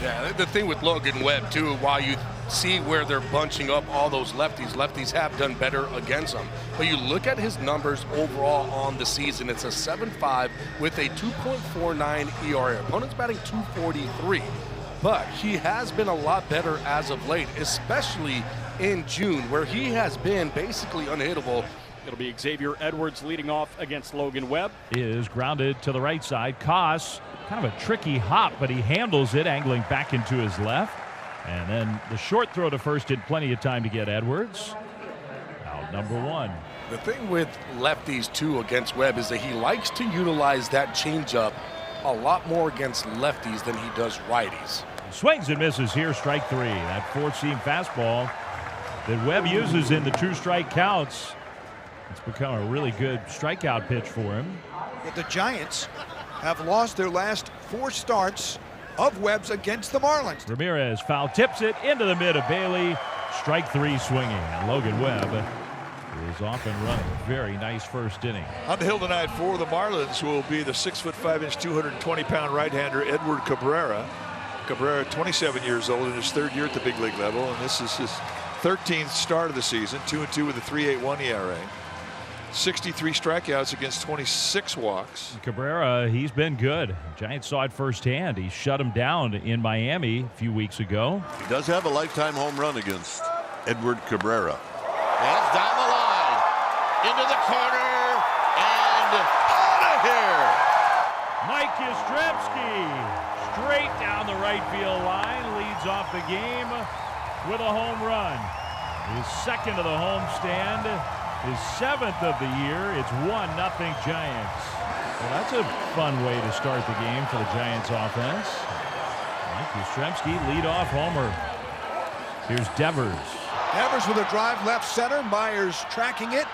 Yeah, the thing with Logan Webb, too, while you see where they're bunching up all those lefties have done better against them. But you look at his numbers overall on the season, it's a 7.5 with a 2.49 ERA. Opponent's batting 243. But he has been a lot better as of late, especially in June, where he has been basically unhittable. It'll be Xavier Edwards leading off against Logan Webb. Is grounded to the right side. Koss, kind of a tricky hop, but he handles it, angling back into his left. And then the short throw to first did plenty of time to get Edwards. Out number one. The thing with lefties, too, against Webb is that he likes to utilize that changeup a lot more against lefties than he does righties. Swings and misses here, strike three. That four-seam fastball that Webb uses in the two strike counts. It's become a really good strikeout pitch for him. But the Giants have lost their last 4 starts of Webb's against the Marlins. Ramirez foul tips it into the mid of Bailey. Strike three swinging. And Logan Webb is off and running. Very nice first inning. On the hill tonight for the Marlins will be the 6'5", 220-pound right-hander Edward Cabrera. Cabrera, 27 years old, in his 3rd year at the big league level, and this is his 13th start of the season. 2-2 with a 3.81 ERA. 63 strikeouts against 26 walks. Cabrera, he's been good. Giants saw it firsthand. He shut him down in Miami a few weeks ago. He does have a lifetime home run against Edward Cabrera. That's down the line, into the corner, and out of here. Mike Yastrzemski, straight down the right field line, leads off the game with a home run. His second of the homestand. His 7th of the year. It's 1-0 Giants. Well, that's a fun way to start the game for the Giants offense. Mike Yastrzemski, leadoff homer. Here's Devers. Devers with a drive left center. Myers tracking it.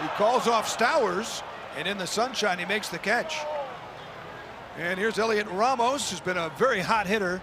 He calls off Stowers, and in the sunshine he makes the catch. And here's Elliot Ramos, who's been a very hot hitter,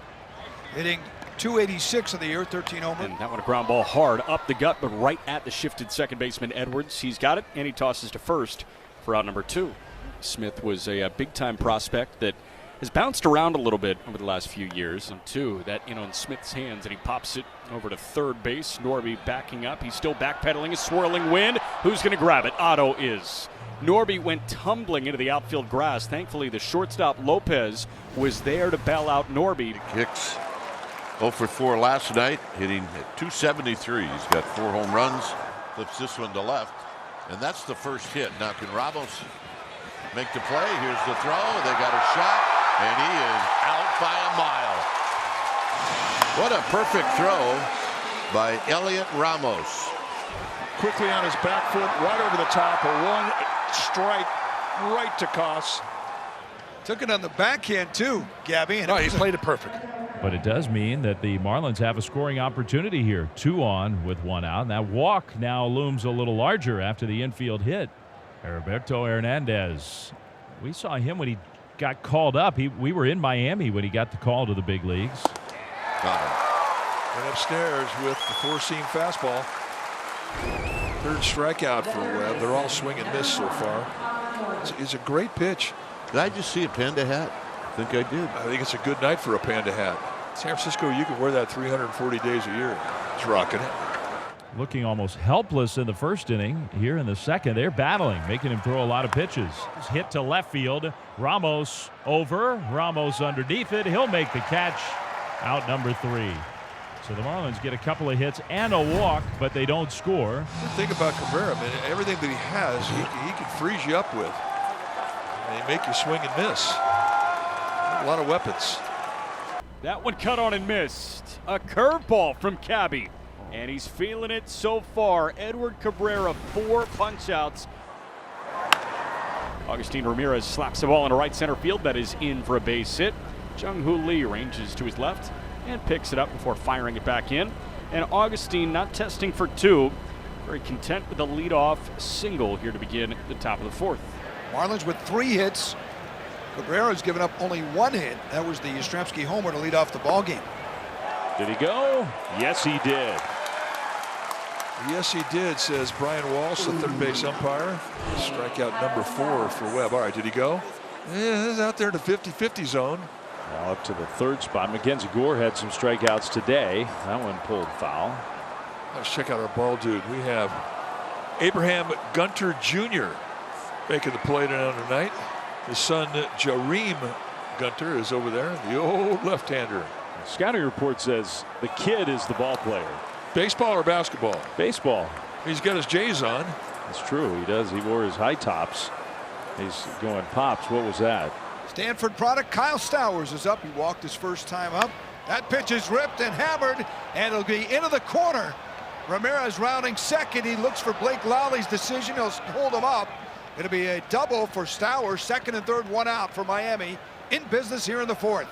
hitting .286 of the year, 13 homers. And that one a ground ball hard up the gut, but right at the shifted second baseman Edwards. He's got it, and he tosses to first for out number 2. Smith was a big-time prospect that has bounced around a little bit over the last few years. And 2, that in Smith's hands, and he pops it over to third base. Norby backing up. He's still backpedaling. A swirling wind. Who's going to grab it? Otto is. Norby went tumbling into the outfield grass. Thankfully, the shortstop Lopez was there to bail out Norby. Kicks 0 for 4 last night, hitting at .273. He's got 4 home runs. Flips this one to left, and that's the first hit. Now can Ramos make the play? Here's the throw. They got a shot, and he is out by a mile. What a perfect throw by Elliot Ramos. Quickly on his back foot, right over the top. A 1 strike right to Koss. Took it on the backhand too, Gabby. And He played it perfect. But it does mean that the Marlins have a scoring opportunity here. 2 on with 1 out. And that walk now looms a little larger after the infield hit. Heriberto Hernandez. We saw him when he got called up. We were in Miami when he got the call to the big leagues. Went upstairs with the 4-seam fastball. 3rd strikeout for Webb. They're all swing and miss so far. It's a great pitch. Did I just see a panda hat? I think I did. I think it's a good night for a panda hat. San Francisco, you can wear that 340 days a year. It's rocking it. Looking almost helpless in the first inning. Here in the second, they're battling, making him throw a lot of pitches. Hit to left field. Ramos over. Ramos underneath it. He'll make the catch. Out number 3. So the Marlins get a couple of hits and a walk, but they don't score. The thing about Cabrera, man, everything that he has, he can freeze you up with. And he make you swing and miss. A lot of weapons. That one cut on and missed. A curveball from Cabby. And he's feeling it so far. Edward Cabrera, 4 punch-outs. Agustin Ramirez slaps the ball into right center field. That is in for a base hit. Jung-Hoo Lee ranges to his left and picks it up before firing it back in. And Augustine not testing for 2. Very content with the leadoff single here to begin the top of the 4th. Marlins with 3 hits. Cabrera's given up only 1 hit. That was the Yastrzemski homer to lead off the ball game. Did he go? Yes, he did. Yes, he did, says Brian Walsh, the third base umpire. Strikeout number 4 for Webb. All right, did he go? Yeah, he's out there in the 50-50 zone. Now up to the third spot. Mackenzie Gore had some strikeouts today. That one pulled foul. Let's check out our ball dude. We have Abraham Gunter Jr. making the play tonight. His son Jareem Gunter is over there, the old left-hander. The scouting report says the kid is the ball player. Baseball or basketball? Baseball. He's got his J's on. That's true. He does. He wore his high tops. He's going Pops. What was that? Stanford product Kyle Stowers is up. He walked his first time up. That pitch is ripped and hammered, and it'll be into the corner. Ramirez rounding second. He looks for Blake Lowry's decision. He'll hold him up. It'll be a double for Stowers. Second and third, one out for Miami. In business here in the fourth.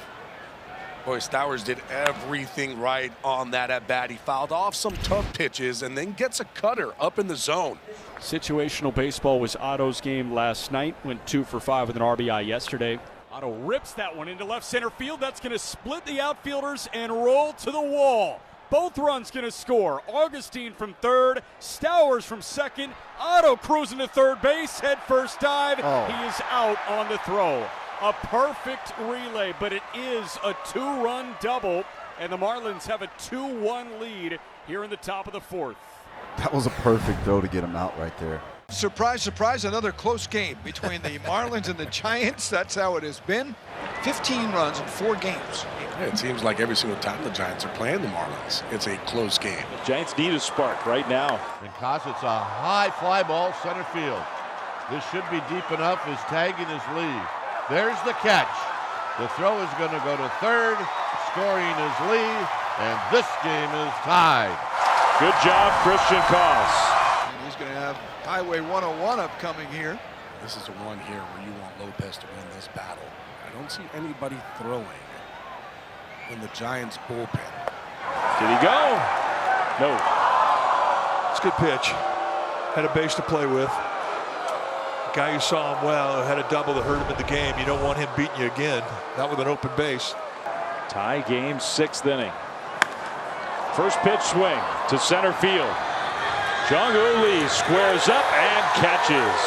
Boy, Stowers did everything right on that at bat. He fouled off some tough pitches and then gets a cutter up in the zone. Situational baseball was Otto's game last night. Went 2 for 5 with an RBI yesterday. Otto rips that one into left center field. That's going to split the outfielders and roll to the wall. Both runs going to score. Augustine from third, Stowers from second. Otto cruising to third base, head first dive. He is out on the throw. A perfect relay, but it is a 2-run double, and the Marlins have a 2-1 lead here in the top of the fourth. That was a perfect throw to get him out right there. Surprise, surprise, another close game between the Marlins and the Giants. That's how it has been. 15 runs in 4 games. Yeah, it seems like every single time the Giants are playing the Marlins, it's a close game. The Giants need a spark right now. Because it's a high fly ball center field. This should be deep enough. His tagging his lead. There's the catch. The throw is going to go to third. Scoring is Lee, and this game is tied. Good job, Christian Koss. And he's going to have Highway 101 upcoming here. This is the one here where you want Lopez to win this battle. I don't see anybody throwing in the Giants bullpen. Did he go? No. It's a good pitch. Had a base to play with. Guy who saw him well, had a double that hurt him in the game. You don't want him beating you again, not with an open base. Tie game, 6th inning. First pitch swing to center field. Jung-Woo Lee squares up and catches.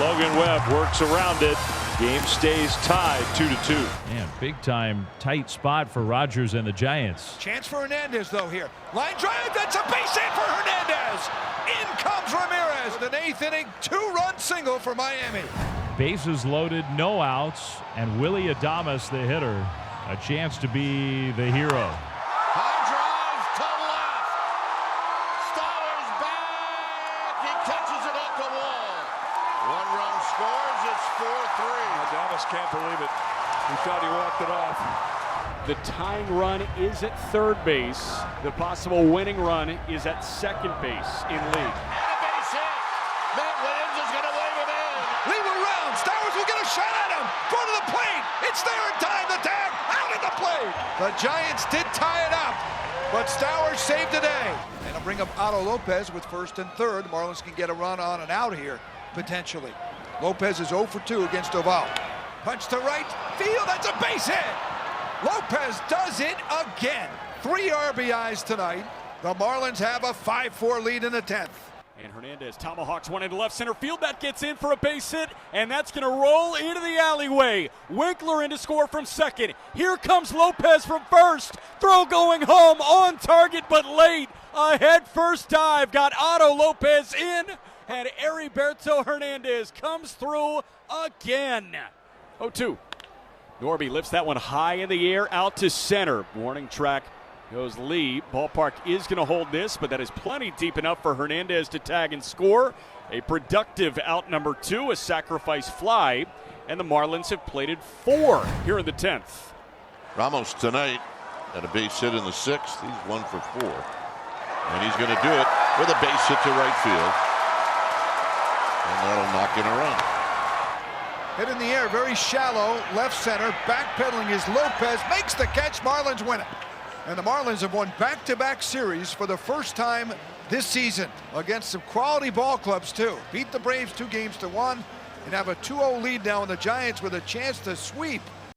Logan Webb works around it. Game stays tied 2-2. Man, big time tight spot for Rodgers and the Giants. Chance for Hernandez though here. Line drive, that's a base hit for Hernandez. In comes Ramirez. An 8th inning, 2-run single for Miami. Bases loaded, no outs, and Willie Adames, the hitter, a chance to be the hero. High drive to left. Stowers back. He catches it at the wall. 1 run scores. It's 4-3. Adames can't believe it. He thought he walked it off. The tying run is at third base. The possible winning run is at second base in league. And a base hit. Matt Williams is going to wave him in. Leave it around. Stowers will get a shot at him. Go to the plate. It's there in time. The tag out at the plate. The Giants did tie it up, but Stowers saved the day. And I'll bring up Otto Lopez with first and third. Marlins can get a run on and out here, potentially. Lopez is 0 for 2 against Oval. Punch to right field. That's a base hit. Lopez does it again. 3 RBIs tonight. The Marlins have a 5-4 lead in the 10th. And Hernandez tomahawks one into left center field. That gets in for a base hit, and that's going to roll into the alleyway. Winkler in to score from second. Here comes Lopez from first. Throw going home, on target but late. A head first dive got Otto Lopez in, and Heriberto Hernandez comes through again. 0-2. Norby lifts that one high in the air out to center. Warning track goes Lee. Ballpark is going to hold this, but that is plenty deep enough for Hernandez to tag and score. A productive out number 2, a sacrifice fly, and the Marlins have plated 4 here in the 10th. Ramos tonight had a base hit in the 6th. He's 1 for 4. And he's going to do it with a base hit to right field. And that'll knock in a run. Hit in the air, very shallow, left center, backpedaling is Lopez, makes the catch, Marlins win it. And the Marlins have won back-to-back series for the first time this season against some quality ball clubs too. Beat the Braves 2-1 and have a 2-0 lead now on the Giants with a chance to sweep